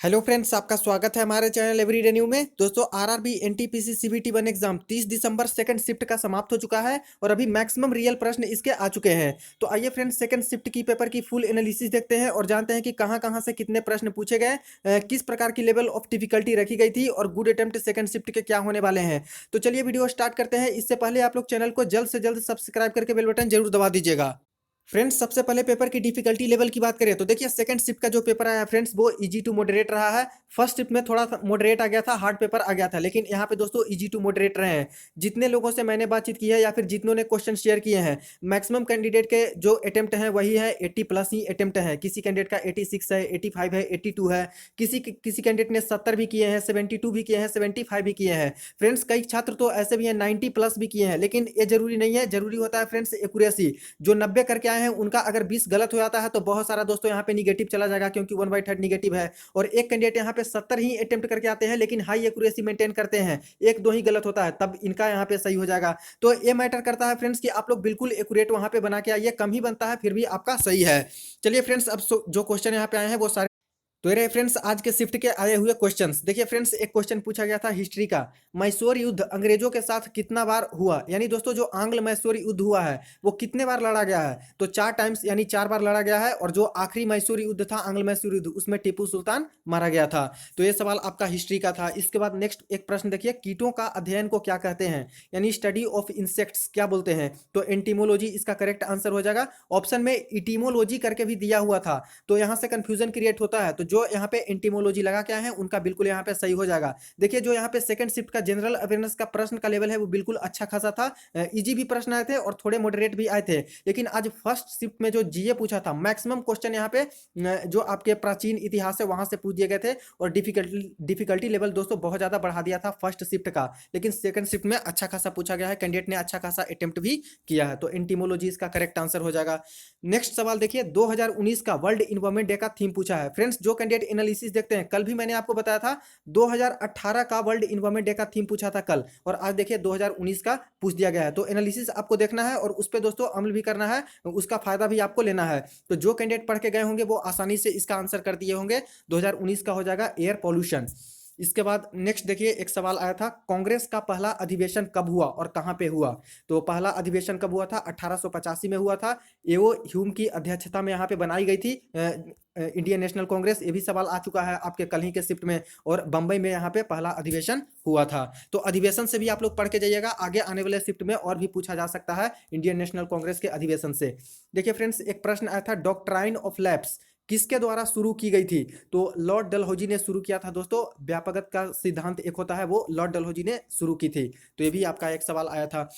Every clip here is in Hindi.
हेलो फ्रेंड्स, आपका स्वागत है हमारे चैनल एवरीडे न्यू में। दोस्तों, आरआरबी एनटीपीसी सीबीटी 1 एग्जाम 30 दिसंबर सेकंड शिफ्ट का समाप्त हो चुका है और अभी मैक्सिमम रियल प्रश्न इसके आ चुके हैं। तो आइए फ्रेंड्स, सेकंड शिफ्ट की पेपर की फुल एनालिसिस देखते हैं और जानते हैं कि कहां-कहां से कितने प्रश्न पूछे गए, किस प्रकार की लेवल ऑफ डिफिकल्टी रखी गई थी और गुड अटेम्प्ट सेकंड शिफ्ट के क्या होने वाले हैं। तो चलिए वीडियो स्टार्ट करते हैं। इससे पहले आप लोग चैनल को जल्द से जल्द सब्सक्राइब करके बेल बटन जरूर दबा दीजिएगा। फ्रेंड्स, सबसे पहले पेपर की डिफिकल्टी लेवल की बात करें तो देखिए, सेकंड शिफ्ट का जो पेपर आया फ्रेंड्स, वो इजी टू मॉडरेट रहा है। फर्स्ट शिफ्ट में थोड़ा सा मॉडरेट आ गया था, हार्ड पेपर आ गया था, लेकिन यहाँ पे दोस्तों इजी टू मॉडरेट रहे हैं। जितने लोगों से मैंने बातचीत की है या फिर जितनों ने क्वेश्चन शेयर किए हैं, मैक्सिमम कैंडिडेट के जो अटेम्प्ट हैं वही है 80 प्लस ही अटेम्प्ट है। किसी कैंडिडेट का 86 है, 85 है, 82 है, किसी कैंडिडेट ने 70 भी किए हैं, 72 भी किए हैं, 75 भी किए हैं। फ्रेंड्स, कई छात्र तो ऐसे भी हैं 90 प्लस भी किए हैं, लेकिन ये जरूरी नहीं है। जरूरी होता है फ्रेंड्स एक्यूरेसी। जो 90 करके आए हैं उनका अगर 20 गलत हो जाता है तो बहुत सारा दोस्तों यहाँ पे निगेटिव चला जाएगा, क्योंकि 1/3 निगेटिव है। और एक कैंडिडेट यहाँ पे 70 ही अटेम्प्ट करके आते हैं लेकिन हाई एक्यूरेसी मेंटेन करते हैं, एक दो ही गलत होता है, तब इनका यहाँ पे सही हो जाएगा। तो ये मैटर करता है फ्रेंड्स कि आप लोग बिल्कुल एक्यूरेट वहां पे बना के आइए। कम ही बनता है फिर भी आपका सही है। चलिए फ्रेंड्स, अब जो क्वेश्चन यहाँ पे आए हैं वो सारे तो ये रहे फ्रेंड्स आज के शिफ्ट के आए हुए क्वेश्चंस। देखिए फ्रेंड्स, एक क्वेश्चन पूछा गया था हिस्ट्री का। मैसूर युद्ध अंग्रेजों के साथ कितना बार हुआ, यानी दोस्तों जो आंग्ल मैसूर युद्ध हुआ है वो कितने बार लड़ा गया है। तो 4 टाइम्स यानी 4 बार लड़ा गया है। और जो आखिरी मैसूर युद्ध था, आंग्ल मैसूर युद्ध, उसमें टीपू सुल्तान मारा गया था। तो ये सवाल आपका हिस्ट्री का था। इसके बाद नेक्स्ट एक प्रश्न देखिए, कीटों का अध्ययन को क्या कहते हैं, यानी स्टडी ऑफ इंसेक्ट्स क्या बोलते हैं। तो एंटीमोलॉजी इसका करेक्ट आंसर हो जाएगा। ऑप्शन में इटीमोलॉजी करके भी दिया हुआ था, तो यहाँ से कंफ्यूजन क्रिएट होता है। तो जो यहाँ पे एंटीमोलॉजी लगा के आए हैं उनका बिल्कुल यहाँ पे सही हो जाएगा। देखिए, जो यहाँ पे सेकंड शिफ्ट का जनरल अवेयरनेस का प्रश्न का लेवल है वो बिल्कुल अच्छा खासा था। इजी भी प्रश्न आए थे और थोड़े मॉडरेट भी आए थे। लेकिन आज फर्स्ट शिफ्ट में जो जीए पूछा था, मैक्सिमम क्वेश्चन यहाँ पे जो आपके प्राचीन इतिहास है वहां से पूछ दिए गए थे। और डिफिकल्टी लेवल दोस्तों बहुत ज्यादा बढ़ा दिया था फर्स्ट शिफ्ट का, लेकिन सेकंड शिफ्ट में अच्छा खासा पूछा गया है। कैंडिडेट ने अच्छा खासा अटेम्प्ट भी किया है, तो एंटीमोलॉजी इसका करेक्ट आंसर हो जाएगा। नेक्स्ट सवाल देखिए, 2019 का वर्ल्ड इन्वायरमेंट डे का थीम पूछा है। फ्रेंड्स, जो कैंडिडेट एनालिसिस देखते हैं, कल भी मैंने आपको बताया था 2018 का वर्ल्ड इन्वायरमेंट डे का थीम पूछा था कल, और आज देखिए 2019 का पूछ दिया गया है। तो एनालिसिस आपको देखना है और उस पर दोस्तों अमल भी करना है, उसका फायदा भी आपको लेना है। तो जो कैंडिडेट पढ़ के गए होंगे वो आसानी से इसका आंसर कर दिए होंगे। 2019 का हो जाएगा एयर पॉल्यूशन। इसके बाद नेक्स्ट देखिए, एक सवाल आया था, कांग्रेस का पहला अधिवेशन कब हुआ और कहां पे हुआ। तो पहला अधिवेशन कब हुआ था, 1885 में हुआ था। एओ ह्यूम की अध्यक्षता में यहाँ पे बनाई गई थी इंडियन नेशनल कांग्रेस। ये भी सवाल आ चुका है आपके कल ही के शिफ्ट में। और बंबई में यहाँ पे पहला अधिवेशन हुआ था। तो अधिवेशन से भी आप लोग पढ़ के जाइएगा, आगे आने वाले शिफ्ट में और भी पूछा जा सकता है इंडियन नेशनल कांग्रेस के अधिवेशन से। देखिए फ्रेंड्स, एक प्रश्न आया था, डॉक्ट्राइन ऑफ लैप्स किसके द्वारा शुरू की गई थी। तो लॉर्ड डलहौजी ने शुरू किया था दोस्तों। व्यापकता का सिद्धांत एक होता है, वो लॉर्ड डलहौजी ने शुरू की थी। तो ये भी आपका एक सवाल आया था।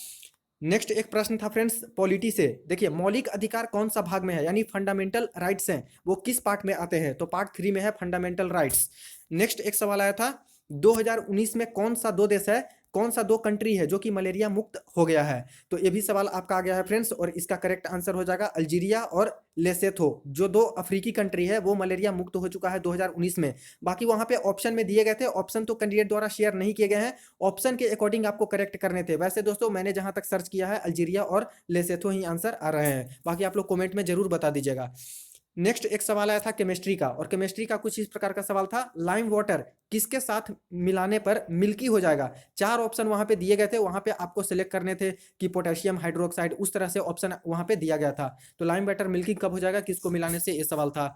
नेक्स्ट एक प्रश्न था फ्रेंड्स पॉलिटी से। देखिए, मौलिक अधिकार कौन सा भाग में है, यानी फंडामेंटल राइट्स हैं, वो किस पार्ट में आते हैं। तो पार्ट 3 में है फंडामेंटल राइट्स। नेक्स्ट एक सवाल आया था, 2019 में कौन सा दो देश है, कौन सा दो कंट्री है जो कि मलेरिया मुक्त हो गया है। तो ये भी सवाल आपका आ गया है फ्रेंड्स, और इसका करेक्ट आंसर हो जाएगा अल्जीरिया और लेसेथो। जो दो अफ्रीकी कंट्री है वो मलेरिया मुक्त हो चुका है 2019 में। बाकी वहां पे ऑप्शन में दिए गए थे, ऑप्शन तो कैंडिडेट द्वारा शेयर नहीं किए गए हैं, ऑप्शन के अकॉर्डिंग आपको करेक्ट करने थे। वैसे दोस्तों मैंने जहां तक सर्च किया है अल्जीरिया और लेसेथो ही आंसर आ रहे हैं। बाकी आप लोग कमेंट में जरूर बता दीजिएगा। नेक्स्ट एक सवाल आया था केमिस्ट्री का, और केमिस्ट्री का कुछ इस प्रकार का सवाल था, लाइम वाटर किसके साथ मिलाने पर मिल्की हो जाएगा। 4 ऑप्शन वहां पे दिए गए थे, वहां पे आपको सिलेक्ट करने थे कि पोटेशियम हाइड्रोक्साइड, उस तरह से ऑप्शन वहां पे दिया गया था। तो लाइम वाटर मिल्की कब हो जाएगा, किसको मिलाने से, ये सवाल था।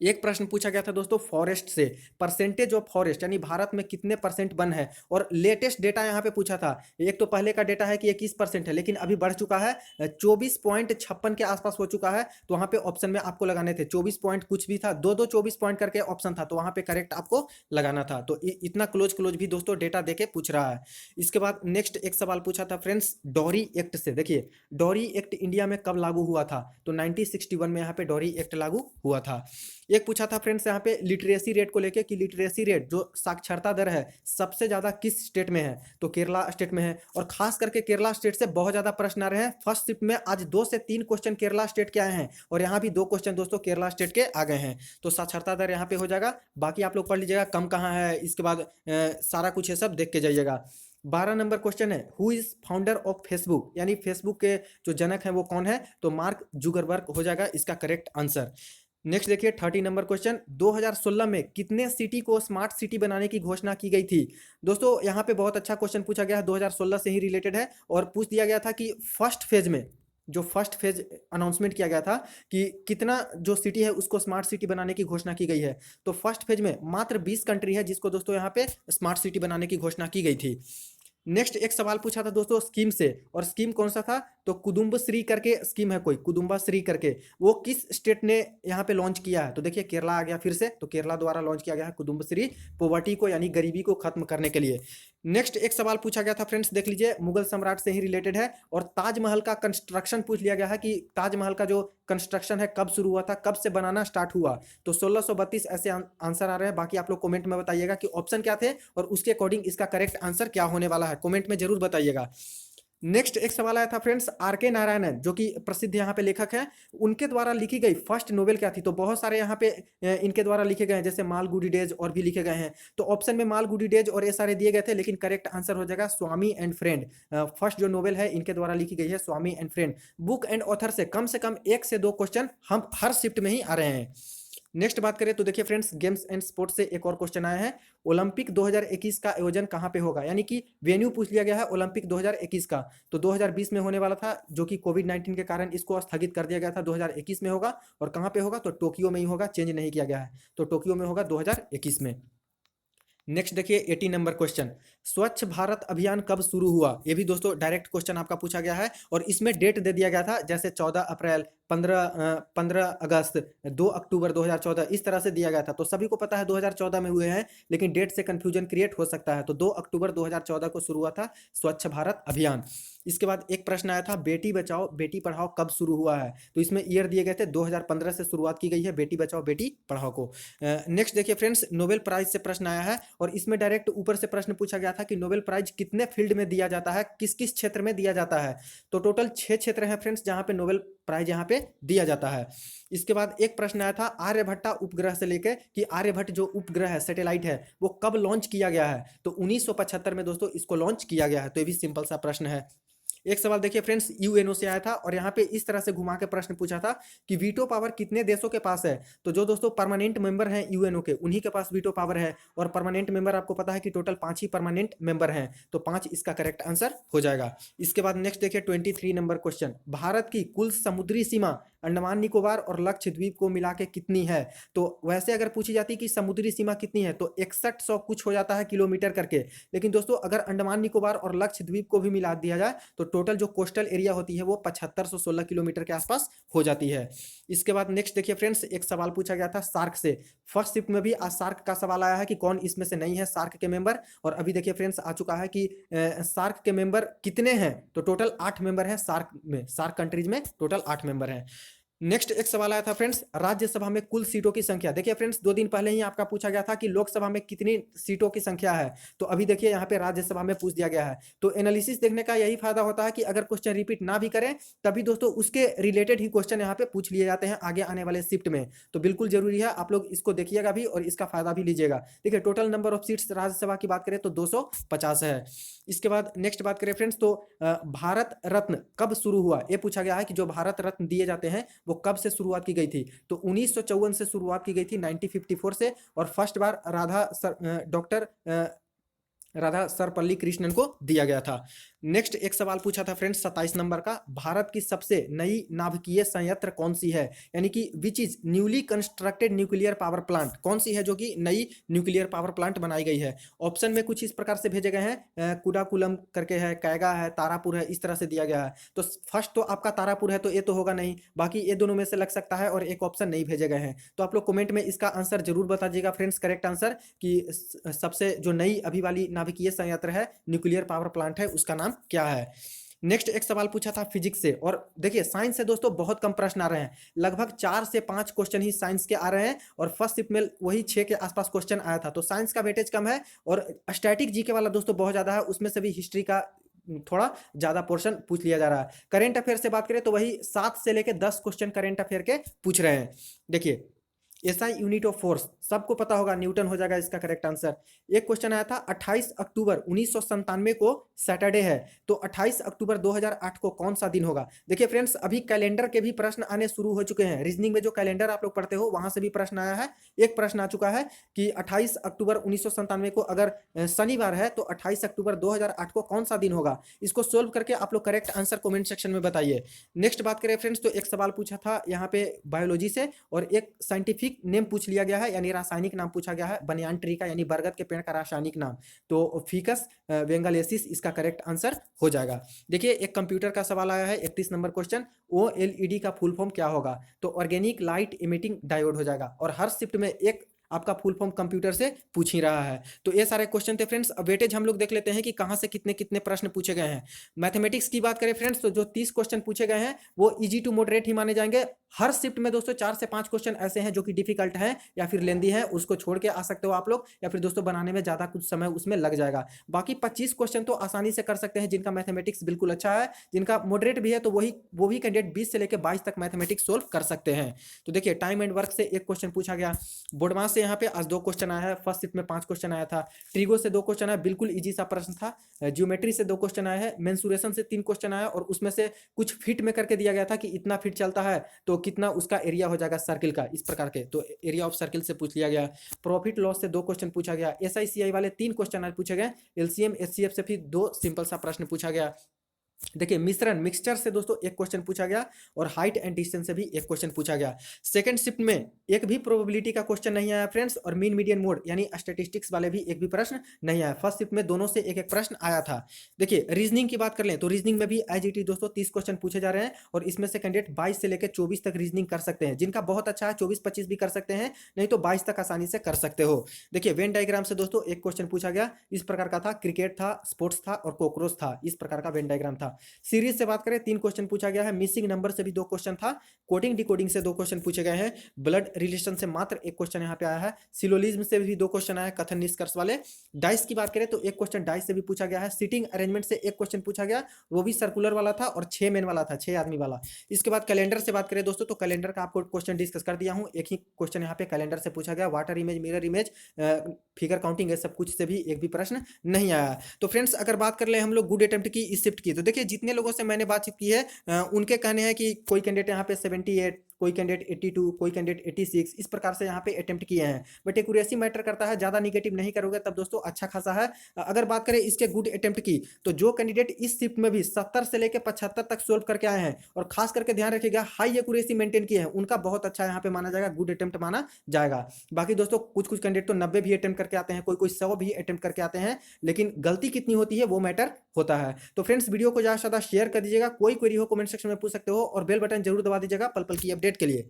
एक प्रश्न पूछा गया था दोस्तों फॉरेस्ट से, परसेंटेज ऑफ फॉरेस्ट, यानी भारत में कितने परसेंट वन है। और लेटेस्ट डेटा यहाँ पे पूछा था। एक तो पहले का डेटा है कि 21% है, लेकिन अभी बढ़ चुका है, 24.56 के आसपास हो चुका है। तो वहाँ पे ऑप्शन में आपको लगाने थे 24 पॉइंट कुछ भी था, दो 24 पॉइंट करके ऑप्शन था, तो वहाँ पे करेक्ट आपको लगाना था। तो इतना क्लोज क्लोज भी दोस्तों डेटा देके पूछ रहा है। इसके बाद नेक्स्ट एक सवाल पूछा था फ्रेंड्स डॉरी एक्ट से। देखिए, डॉरी एक्ट इंडिया में कब लागू हुआ था। तो 1961 में यहाँ पे डॉरी एक्ट लागू हुआ था। एक पूछा था फ्रेंड्स यहाँ पे लिटरेसी रेट को लेके कि लिटरेसी रेट जो साक्षरता दर है सबसे ज्यादा किस स्टेट में है। तो केरला स्टेट में है, और खास करके केरला स्टेट से बहुत ज्यादा प्रश्न आ रहे हैं। फर्स्ट शिफ्ट में आज 2 से 3 क्वेश्चन केरला स्टेट के आए हैं, और यहाँ भी 2 क्वेश्चन दोस्तों केरला स्टेट के आ गए हैं। तो साक्षरता दर यहाँ पे हो जाएगा। बाकी आप लोग पढ़ लीजिएगा कम कहाँ है, इसके बाद सारा कुछ है सब देख के जाइएगा। 12 नंबर क्वेश्चन है, who is founder of Facebook, यानी फेसबुक के जो जनक है वो कौन है। तो मार्क जुगरबर्ग हो जाएगा इसका करेक्ट आंसर। नेक्स्ट देखिए 30 नंबर क्वेश्चन, 2016 में कितने सिटी को स्मार्ट सिटी बनाने की घोषणा की गई थी? दोस्तों यहाँ पे बहुत अच्छा क्वेश्चन पूछा गया है, 2016 से ही रिलेटेड है और पूछ दिया गया था कि फर्स्ट फेज में, जो फर्स्ट फेज अनाउंसमेंट किया गया था कि कितना जो सिटी है उसको स्मार्ट सिटी बनाने की घोषणा की गई है। तो फर्स्ट फेज में मात्र 20 कंट्री है जिसको दोस्तों यहाँ पे स्मार्ट सिटी बनाने की घोषणा की गई थी। नेक्स्ट एक सवाल पूछा था दोस्तों स्कीम से, और स्कीम कौन सा था? तो कुदुम्बश्री करके स्कीम है कोई, कुदुम्बश्री करके, वो किस स्टेट ने यहाँ पे लॉन्च किया है? तो देखिए केरला आ गया फिर से, तो केरला द्वारा लॉन्च किया गया है कुदुम्बश्री, पॉवर्टी को यानी गरीबी को खत्म करने के लिए। नेक्स्ट एक सवाल पूछा गया था फ्रेंड्स, देख लीजिए, मुगल सम्राट से ही रिलेटेड है, और ताजमहल का कंस्ट्रक्शन पूछ लिया गया है कि ताजमहल का जो कंस्ट्रक्शन है कब शुरू हुआ था, कब से बनाना स्टार्ट हुआ? तो 1632 ऐसे आंसर आ रहे हैं। बाकी आप लोग कमेंट में बताइएगा कि ऑप्शन क्या थे और उसके अकॉर्डिंग इसका करेक्ट आंसर क्या होने वाला है, कमेंट में जरूर बताइएगा। नेक्स्ट एक सवाल आया था फ्रेंड्स, आर के नारायणन जो कि प्रसिद्ध यहाँ पे लेखक हैं, उनके द्वारा लिखी गई फर्स्ट नोवेल क्या थी? तो बहुत सारे यहाँ पे इनके द्वारा लिखे गए हैं, जैसे मालगुडी डेज और भी लिखे गए हैं। तो ऑप्शन में मालगुडी डेज और ये सारे दिए गए थे, लेकिन करेक्ट आंसर हो जाएगा स्वामी एंड फ्रेंड। फर्स्ट जो नोवेल है इनके द्वारा लिखी गई है, Swami and friend. Book and author से कम 1 से 2 क्वेश्चन हम हर शिफ्ट में ही आ रहे हैं। नेक्स्ट बात करें तो देखिए फ्रेंड्स, गेम्स एंड स्पोर्ट्स से एक और क्वेश्चन आया है, ओलंपिक 2021 का आयोजन कहां पे होगा? यानी कि वेन्यू पूछ लिया गया है ओलंपिक 2021 का। तो 2020 में होने वाला था, जो कि कोविड-19 के कारण इसको स्थगित कर दिया गया था, 2021 में होगा। और कहां पे होगा? तो टोक्यो में ही होगा, चेंज नहीं किया गया है, तो टोक्यो में होगा 2021 में। नेक्स्ट देखिए 80 नंबर क्वेश्चन, स्वच्छ भारत अभियान कब शुरू हुआ? ये भी दोस्तों डायरेक्ट क्वेश्चन आपका पूछा गया है, और इसमें डेट दे दिया गया था, जैसे 14 अप्रैल, 15 अगस्त, 2 अक्टूबर 2014, इस तरह से दिया गया था। तो सभी को पता है 2014 में हुए हैं, लेकिन डेट से कंफ्यूजन क्रिएट हो सकता है। तो 2 अक्टूबर 2014 को शुरू हुआ था स्वच्छ भारत अभियान। इसके बाद एक प्रश्न आया था, बेटी बचाओ बेटी पढ़ाओ कब शुरू हुआ है? तो इसमें ईयर दिए गए थे, 2015 से शुरुआत की गई है बेटी बचाओ बेटी पढ़ाओ को। नेक्स्ट देखिए फ्रेंड्स, नोबेल प्राइज से प्रश्न आया है, और इसमें डायरेक्ट ऊपर से प्रश्न पूछा गया था कि नोबेल प्राइज कितने फील्ड में दिया जाता है, किस किस क्षेत्र में दिया जाता है? तो टोटल 6 क्षेत्र हैं फ्रेंड्स जहां पे नोबेल प्राइज यहाँ पे दिया जाता है। इसके बाद एक प्रश्न आया था आर्यभट्टा उपग्रह से लेकर, कि आर्यभट्ट जो उपग्रह है, सैटेलाइट है, वो कब लॉन्च किया गया है? तो 1975 में दोस्तों इसको लॉन्च किया गया है। तो ये भी सिंपल सा प्रश्न है। एक सवाल देखिए फ्रेंड्स, यूएनओ से आया था, और यहाँ पे इस तरह से घुमा के प्रश्न पूछा था कि वीटो पावर कितने देशों के पास है? तो जो दोस्तों परमानेंट मेंबर हैं यूएनओ के, उन्हीं के पास वीटो पावर है, और परमानेंट मेंबर आपको पता है कि टोटल 5 ही परमानेंट मेंबर हैं, तो 5 इसका करेक्ट आंसर हो जाएगा। इसके बाद नेक्स्ट देखिए 23 नंबर क्वेश्चन, भारत की कुल समुद्री सीमा अंडमान निकोबार और लक्षद्वीप को मिला के कितनी है? तो वैसे अगर पूछी जाती कि समुद्री सीमा कितनी है, तो 6100 कुछ हो जाता है किलोमीटर करके, लेकिन दोस्तों अगर अंडमान निकोबार और लक्षद्वीप को भी मिला दिया जाए तो टोटल जो कोस्टल एरिया होती है वो 7516 किलोमीटर के आसपास हो जाती है। इसके बाद नेक्स्ट देखिए फ्रेंड्स, एक सवाल पूछा गया था सार्क से, फर्स्ट शिफ्ट में भी आज सार्क का सवाल आया है कि कौन इसमें से नहीं है सार्क के मेंबर, और अभी देखिए फ्रेंड्स आ चुका है कि सार्क के मेंबर कितने हैं? तो टोटल 8 मेंबर हैं सार्क में, सार्क कंट्रीज में टोटल 8 मेंबर हैं। नेक्स्ट एक सवाल आया था फ्रेंड्स, राज्यसभा में कुल सीटों की संख्या। देखिए फ्रेंड्स 2 दिन पहले ही आपका पूछा गया था कि लोकसभा में कितनी सीटों की संख्या है, तो अभी देखिए यहाँ पे राज्यसभा में पूछ दिया गया है। तो एनालिसिस देखने का यही फायदा होता है कि अगर क्वेश्चन रिपीट ना भी करें, तभी दोस्तों उसके रिलेटेड ही क्वेश्चन यहाँ पे पूछ लिए जाते हैं आगे आने वाले शिफ्ट में। तो बिल्कुल जरूरी है, आप लोग इसको देखिएगा भी और इसका फायदा भी लीजिएगा। देखिए total number of seats Rajya Sabha की बात करें तो 250 है। इसके बाद नेक्स्ट बात करें फ्रेंड्स, तो भारत रत्न कब शुरू हुआ? ये पूछा गया है कि जो भारत रत्न दिए जाते हैं वो कब से शुरुआत की गई थी? तो 1954 से शुरुआत की गई थी, 1954 से, और फर्स्ट बार डॉक्टर राधा सर्वपल्ली कृष्णन को दिया गया था। नेक्स्ट एक सवाल पूछा था फ्रेंड्स 27 नंबर का, भारत की सबसे नई नाभिकीय संयंत्र कौन सी है? यानी कि which is newly constructed nuclear power plant, कौन सी है जो कि नई न्यूक्लियर पावर प्लांट बनाई गई है? ऑप्शन में कुछ इस प्रकार से भेजे गए हैं, कुडाकुलम करके है, कैगा है, तारापुर है, इस तरह से दिया गया है। तो फर्स्ट तो आपका तारापुर है, तो ये तो होगा नहीं, बाकी ये दोनों में से लग सकता है, और एक ऑप्शन नहीं भेजे गए हैं। तो आप लोग कमेंट में इसका आंसर जरूर बता दीजिएगा फ्रेंड्स, करेक्ट आंसर, कि सबसे जो नई अभी वाली नाभिकीय संयंत्र है, न्यूक्लियर पावर प्लांट है, उसका नाम क्या है? नेक्स्ट एक सवाल पूछा था फिजिक्स से, और देखिए साइंस से दोस्तों बहुत कम प्रश्न आ रहे हैं, लगभग 4 से 5 क्वेश्चन ही साइंस के आ रहे हैं, और फर्स्ट शिफ्ट में वही 6 के आसपास क्वेश्चन आया था। तो साइंस का वेटेज कम है, और स्टैटिक जीके वाला दोस्तों बहुत ज्यादा है, उसमें से भी हिस्ट्री का थोड़ा ज्यादा पोर्शन पूछ लिया जा रहा है। करेंट अफेयर से बात करें तो वही 7 से लेकर 10 क्वेश्चन करेंट अफेयर के पूछ रहे हैं। देखिए एसआई यूनिट ऑफ फोर्स सबको पता होगा न्यूटन हो जाएगा इसका करेक्ट आंसर। एक क्वेश्चन आया था 28 अक्टूबर 1997 को सैटरडे है, तो 28 अक्टूबर 2008 को कौन सा दिन होगा? देखिए फ्रेंड्स, अभी कैलेंडर के भी प्रश्न आने शुरू हो चुके हैं। रीजनिंग में जो कैलेंडर आप लोग पढ़ते हो वहां से भी प्रश्न आया है। एक प्रश्न आ चुका है कि 28 अक्टूबर 1997 को अगर शनिवार है तो 28 अक्टूबर 2008 को कौन सा दिन होगा? इसको सोल्व करके आप लोग करेक्ट आंसर कमेंट सेक्शन में बताइए। नेक्स्ट बात करें फ्रेंड्स, तो एक सवाल पूछा था यहाँ पे बायोलॉजी से, और एक साइंटिफिक नेम पूछ लिया गया है, यानी रासायनिक नाम पूछा गया है बनियान ट्री का, यानी बरगद के पेड़ का रासायनिक नाम। तो फिकस बेंगालेसिस इसका करेक्ट आंसर हो जाएगा। देखिए एक कंप्यूटर का सवाल आया है 31 नंबर क्वेश्चन, OLED का फुल फॉर्म क्या होगा? तो ऑर्गेनिक लाइट इमिटिंग डायोड हो जाएगा। और हर शिफ्ट में एक आपका फुल फॉर्म कंप्यूटर से पूछ ही रहा है। तो ये सारे क्वेश्चन थे फ्रेंड्स। अब वेटेज हम लोग देख लेते हैं कि कहां से कितने कितने प्रश्न पूछे गए हैं। मैथमेटिक्स की बात करें फ्रेंड्स, तो जो 30 क्वेश्चन पूछे गए हैं वो इजी टू मॉडरेट ही माने जाएंगे। हर शिफ्ट में दोस्तों 4 से 5 क्वेश्चन ऐसे हैं जो कि डिफिकल्ट हैं या फिर लेंदी है, उसको छोड़ के आ सकते हो आप लोग, या फिर दोस्तों बनाने में ज्यादा कुछ समय उसमें लग जाएगा। बाकी 25 क्वेश्चन तो आसानी से कर सकते हैं जिनका मैथमेटिक्स बिल्कुल अच्छा है। जिनका मॉडरेट भी है तो वो भी कैंडिडेट 20 से लेकर 22 तक मैथमेटिक्स सोल्व कर सकते हैं। तो देखिए टाइम एंड वर्क से एक क्वेश्चन पूछा गया, बोर्डमास से यहाँ पे आज 2 क्वेश्चन आया है। फर्स्ट शिफ्ट में 5 क्वेश्चन आया था। ट्रिगो से 2 क्वेश्चन आया, बिल्कुल इजी सा प्रश्न था। ज्योमेट्री से 2 क्वेश्चन आया है। मेंसुरेशन से 3 क्वेश्चन आया, और उसमें से कुछ फीट में करके दिया गया था कि इतना फीट चलता है तो कितना उसका एरिया हो जाएगा सर्किल का, इस प्रकार के। तो एरिया ऑफ सर्किल से पूछ लिया गया। प्रॉफिट लॉस से 2 क्वेश्चन पूछा गया। SICI वाले 3 क्वेश्चन आज पूछे गए। LCM HCF से फिर 2 सिंपल सा प्रश्न पूछा गया। देखिए मिश्रण मिक्सचर से दोस्तों एक क्वेश्चन पूछा गया, और हाइट एंड डिस्टेंस से भी एक क्वेश्चन पूछा गया। सेकंड शिफ्ट में एक भी प्रोबेबिलिटी का क्वेश्चन नहीं आया फ्रेंड्स, और मीन मीडियन मोड यानी स्टैटिस्टिक्स वाले भी एक भी प्रश्न नहीं आया। फर्स्ट शिफ्ट में दोनों से एक एक प्रश्न आया था। देखिए रीजनिंग की बात कर लें तो रीजनिंग में भी एज इट इज दोस्तों 30 क्वेश्चन पूछे जा रहे हैं, और इसमें से कैंडिडेट 22 से लेकर 24 तक रीजनिंग कर सकते हैं। जिनका बहुत अच्छा है 24-25 भी कर सकते हैं, नहीं तो 22 तक आसानी से कर सकते हो। देखिए वेन डायग्राम से दोस्तों एक क्वेश्चन पूछा गया, इस प्रकार का था। क्रिकेट था, स्पोर्ट्स था और कॉकरोच था, इस प्रकार का वेन डायग्राम था। सीरीज से बात करें 3 क्वेश्चन पूछा गया है। मिसिंग नंबर से भी 2 क्वेश्चन था। कोडिंग डिकोडिंग से 2 क्वेश्चन पूछे गए हैं। ब्लड रिलेशन से मात्र एक क्वेश्चन यहाँ पे आया है। सिलोलिज्म से भी 2 क्वेश्चन आया, कथन निष्कर्ष वाले। डाइस की बात करें तो एक क्वेश्चन डाइस से भी पूछा गया है। सीटिंग अरेंजमेंट से एक क्वेश्चन पूछा गया, वो भी सर्कुलर वाला था और 6 मैन वाला था, 6 आदमी वाला। इसके बाद कैलेंडर से बात करें दोस्तों, तो कैलेंडर का आपको क्वेश्चन डिस्कस कर दिया हूँ। एक ही क्वेश्चन यहाँ पे कैलेंडर से पूछा गया। Water image, mirror image, figure counting, ये सब कुछ से भी एक भी प्रश्न नहीं आया। तो फ्रेंड्स अगर बात कर ले हम लोग गुड अटेम्प्ट की इस शिफ्ट की, तो देखिए जितने लोगों से मैंने बातचीत की है उनके कहने हैं कि कोई कैंडिडेट यहाँ पे 78, कोई कैंडिडेट 82, कोई कैंडिडेट 86, इस प्रकार से यहाँ पे अटेम्प्ट किए हैं। बट एक्यूरेसी मैटर करता है, ज्यादा निगेटिव नहीं करोगे तब दोस्तों अच्छा खासा है। अगर बात करें इसके गुड अटेम्प्ट की, तो जो कैंडिडेट इस शिफ्ट में भी 70 से लेकर 75 तक सोल्व करके आए हैं, और खास करके ध्यान रखिएगा हाई एक्यूरेसी मेंटेन किए हैं, उनका बहुत अच्छा यहाँ पे माना जाएगा, गुड अटेम्प्ट माना जाएगा। बाकी दोस्तों कुछ कुछ कैंडिडेट तो 90 भी अटेम्प्ट करके आते हैं, कोई कोई 100 भी अटेम्प्ट करके आते हैं, लेकिन गलती कितनी होती है वो मैटर होता है। तो फ्रेंड्स वीडियो को ज्यादा से ज्यादा शेयर कर दीजिएगा। कोई क्वेरी हो कमेंट सेक्शन में पूछ सकते हो, और बेल बटन जरूर दबा दीजिएगा पल पल की अपडेट के लिए।